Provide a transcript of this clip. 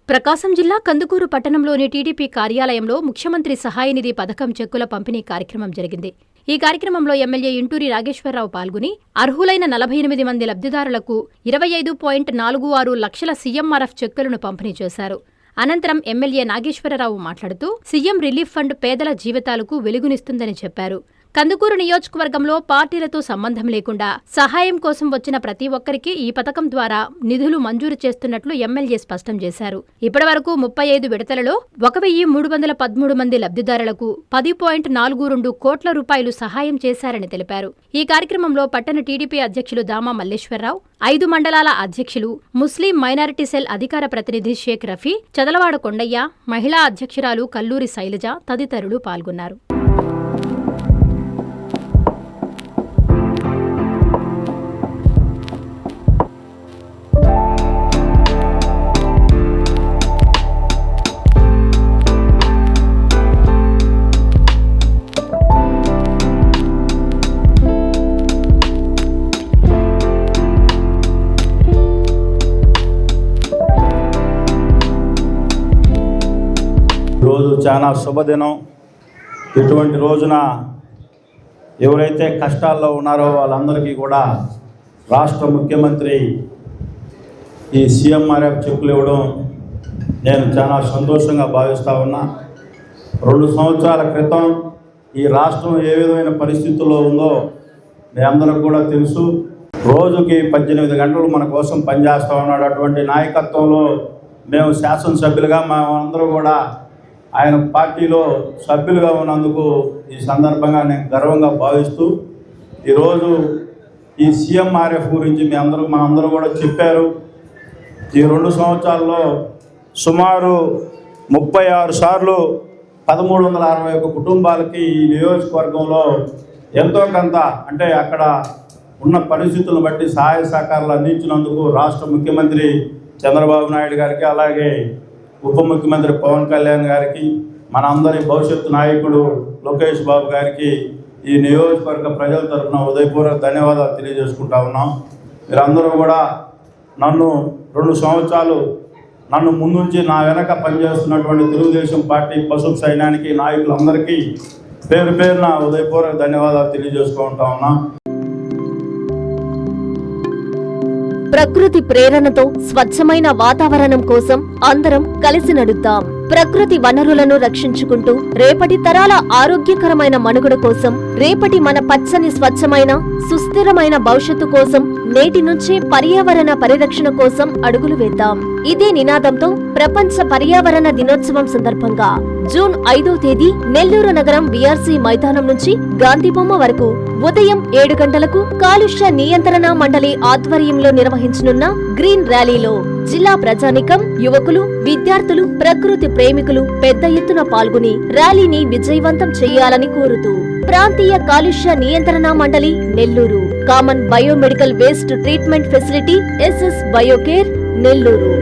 ప్రకాశం జిల్లా కందుకూరు పట్టణంలోని టీడీపీ కార్యాలయంలో ముఖ్యమంత్రి సహాయనిధి పథకం చెక్కుల పంపిణీ కార్యక్రమం జరిగింది. ఈ కార్యక్రమంలో ఎమ్మెల్యే ఇంటూరి నాగేశ్వరరావు పాల్గొని అర్హులైన 48 మంది లబ్ధిదారులకు 25.46 లక్షల సీఎంఆర్ఎఫ్ చెక్కులను పంపిణీ చేశారు. అనంతరం ఎమ్మెల్యే నాగేశ్వరరావు మాట్లాడుతూ సీఎం రిలీఫ్ ఫండ్ పేదల జీవితాలకు వెలుగునిస్తుందని చెప్పారు. కందుకూరు నియోజకవర్గంలో పార్టీలతో సంబంధం లేకుండా సహాయం కోసం వచ్చిన ప్రతి ఒక్కరికి ఈ పథకం ద్వారా నిధులు మంజూరు చేస్తున్నట్లు ఎమ్మెల్యే స్పష్టం చేశారు. ఇప్పటివరకు 35 విడతలలో 1313 మంది లబ్ధిదారులకు 10.42 కోట్ల రూపాయలు సహాయం చేశారని తెలిపారు. ఈ కార్యక్రమంలో పట్టణ టీడీపీ అధ్యక్షులు దామా మల్లేశ్వరరావు, 5 మండలాల అధ్యక్షులు, ముస్లిం మైనారిటీ సెల్ అధికార ప్రతినిధి షేక్ రఫీ, చదలవాడ కొండయ్య, మహిళా అధ్యక్షురాలు కల్లూరి శైలజ తదితరులు పాల్గొన్నారు. రోజు చాలా శుభదినం. ఇటువంటి రోజున ఎవరైతే కష్టాల్లో ఉన్నారో వాళ్ళందరికీ కూడా రాష్ట్ర ముఖ్యమంత్రి ఈ సీఎంఆర్ఎఫ్ చెక్కులు ఇవ్వడం నేను చాలా సంతోషంగా భావిస్తూ ఉన్నా. 2 సంవత్సరాల క్రితం ఈ రాష్ట్రం ఏ విధమైన పరిస్థితుల్లో ఉందో మీ అందరికి కూడా తెలుసు. రోజుకి 18 గంటలు మన కోసం పనిచేస్తూ ఉన్నాడు. అటువంటి నాయకత్వంలో మేము శాసనసభ్యులుగా మేమందరూ కూడా ఆయన పార్టీలో సభ్యులుగా ఉన్నందుకు ఈ సందర్భంగా నేను గర్వంగా భావిస్తూ, ఈరోజు ఈ సీఎంఆర్ఎఫ్ గురించి మనందరూ కూడా చెప్పారు. ఈ 2 సంవత్సరాల్లో సుమారు 36 సార్లు 1361 కుటుంబాలకి ఈ నియోజకవర్గంలో ఎంతో కొంత అంటే అక్కడ ఉన్న పరిస్థితులను బట్టి సహాయ సహకారాలు అందించినందుకు రాష్ట్ర ముఖ్యమంత్రి చంద్రబాబు నాయుడు గారికి, అలాగే ఉప ముఖ్యమంత్రి పవన్ కళ్యాణ్ గారికి, మనందరి భవిష్యత్తు నాయకుడు లోకేష్ బాబు గారికి ఈ నియోజకవర్గ ప్రజల తరఫున హృదయపూర్వక ధన్యవాదాలు తెలియజేసుకుంటా ఉన్నాం. మీరందరూ కూడా నన్ను 2 సంవత్సరాలు నన్ను ముందుంచి నా వెనక పనిచేస్తున్నటువంటి తెలుగుదేశం పార్టీ పసుపు సైన్యానికి నాయకులందరికీ పేరు పేరున హృదయపూర్వక ధన్యవాదాలు తెలియజేసుకుంటా ఉన్నాం. ప్రకృతి ప్రేరణతో స్వచ్ఛమైన వాతావరణం కోసం అందరం కలిసి నడుద్దాం. ప్రకృతి వనరులను రక్షించుకుంటూ రేపటి తరాల ఆరోగ్యకరమైన మనుగడ కోసం, రేపటి మన పచ్చని స్వచ్ఛమైన సుస్థిరమైన భవిష్యత్తు కోసం నేటి నుంచే పర్యావరణ పరిరక్షణ కోసం అడుగులు వేద్దాం. ఇదే నినాదంతో ప్రపంచ పర్యావరణ దినోత్సవం సందర్భంగా జూన్ 5వ తేదీ నెల్లూరు నగరం వీఆర్సీ మైదానం నుంచి గాంధీబొమ్మ వరకు ఉదయం 7 గంటలకు కాలుష్య నియంత్రణ మండలి ఆధ్వర్యంలో నిర్వహించనున్న గ్రీన్ ర్యాలీలో జిల్లా ప్రజానికం, యువకులు, విద్యార్థులు, ప్రకృతి ప్రేమికులు పెద్ద ఎత్తున పాల్గొని ర్యాలీని విజయవంతం చేయాలని కోరుతూ ప్రాంతీయ కాలుష్య నియంత్రణ మండలి Nellore, common biomedical waste treatment facility SS Biocare Nellore.